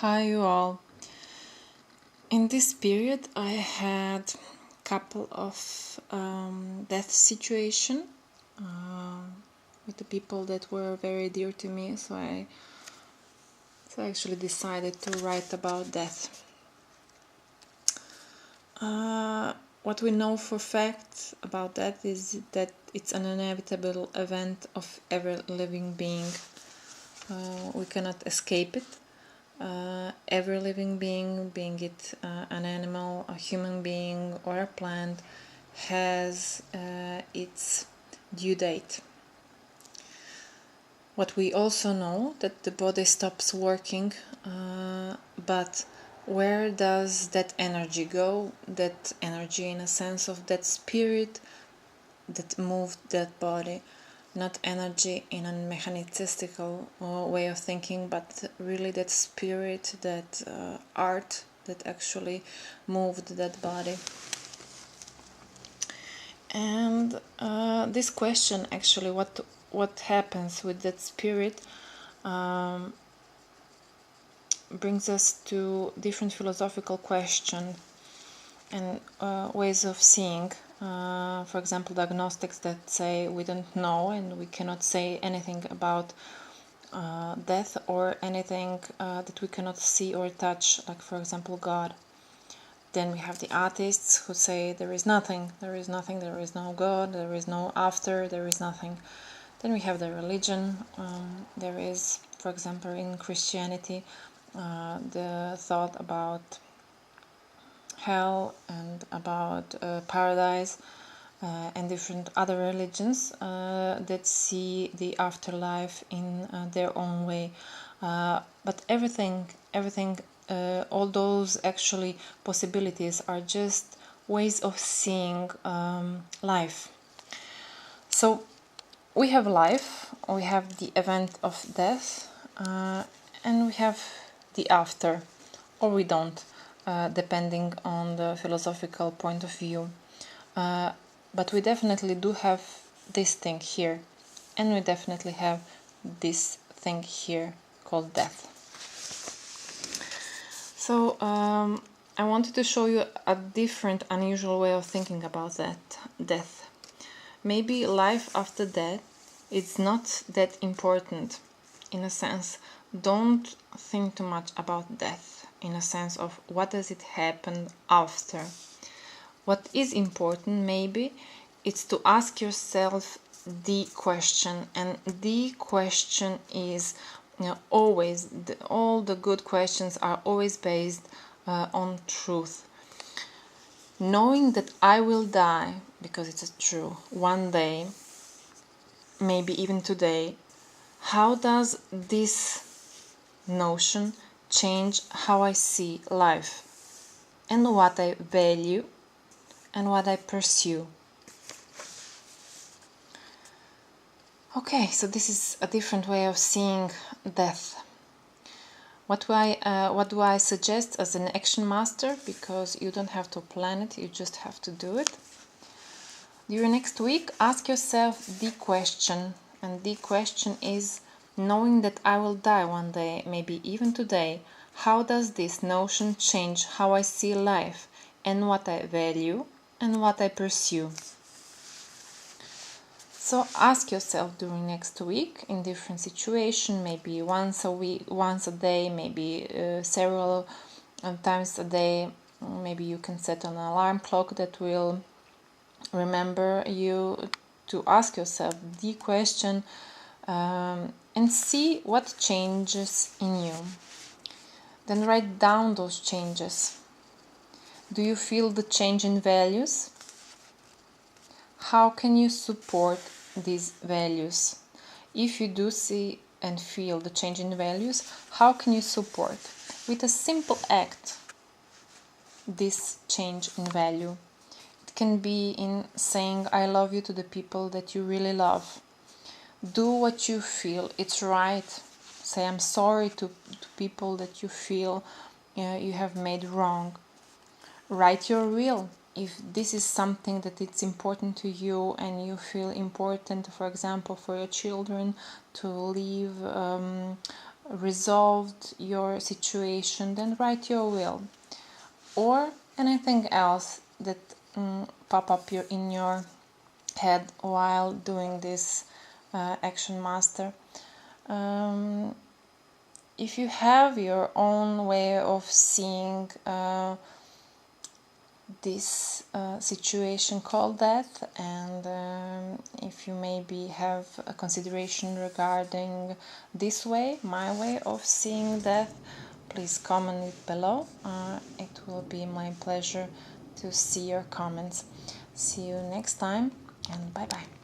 Hi, you all. In this period, I had a couple of death situation with the people that were very dear to me. So I actually decided to write about death. What we know for fact about death is that it's an inevitable event of every living being. We cannot escape it. Every living being, being it an animal, a human being, or a plant, has its due date. What we also know that the body stops working, but where does that energy go? That energy, in a sense of that spirit that moved that body. Not energy in a mechanistical way of thinking, but really that spirit, that art that actually moved that body. And this question, actually, what happens with that spirit, brings us to different philosophical questions and ways of seeing. For example, the agnostics that say we don't know and we cannot say anything about death or anything that we cannot see or touch, like for example God. Then we have the atheists who say there is nothing, there is nothing, there is no God, there is no after, there is nothing. Then we have the religion. There is, for example, in Christianity, the thought about hell and about paradise, and different other religions that see the afterlife in their own way. But everything, all those actually possibilities are just ways of seeing life. So we have life, we have the event of death, and we have the after, or we don't, depending on the philosophical point of view. But we definitely do have this thing here, and we definitely have this thing here called death. So I wanted to show you a different, unusual way of thinking about that death. Maybe life after death is not that important. In a sense, don't think too much about death, in a sense of what does it happen after. What is important, maybe, it's to ask yourself the question, and the question is, always, all the good questions are always based on truth. Knowing that I will die, because it's true, one day, maybe even today, how does this notion change how I see life and what I value and what I pursue? Okay, so this is a different way of seeing death. What do I suggest as an action master? Because you don't have to plan it, you just have to do it. During next week, ask yourself the question, and the question is, knowing that I will die one day, maybe even today, how does this notion change how I see life and what I value and what I pursue? So ask yourself during next week in different situation, maybe once a week, once a day, maybe several times a day. Maybe you can set an alarm clock that will remember you to ask yourself the question, and see what changes in you. Then write down those changes. Do you feel the change in values? How can you support these values? If you do see and feel the change in values, how can you support with a simple act this change in value? It can be in saying I love you to the people that you really love. Do what you feel it's right. Say I'm sorry to people that you feel you have made wrong. Write your will. If this is something that it's important to you and you feel important, for example, for your children to live resolved your situation, then write your will. Or anything else that pop up in your head while doing this action master. If you have your own way of seeing this situation called death, and if you maybe have a consideration regarding this way, my way of seeing death, please comment it below. It will be my pleasure to see your comments. See you next time, and bye bye.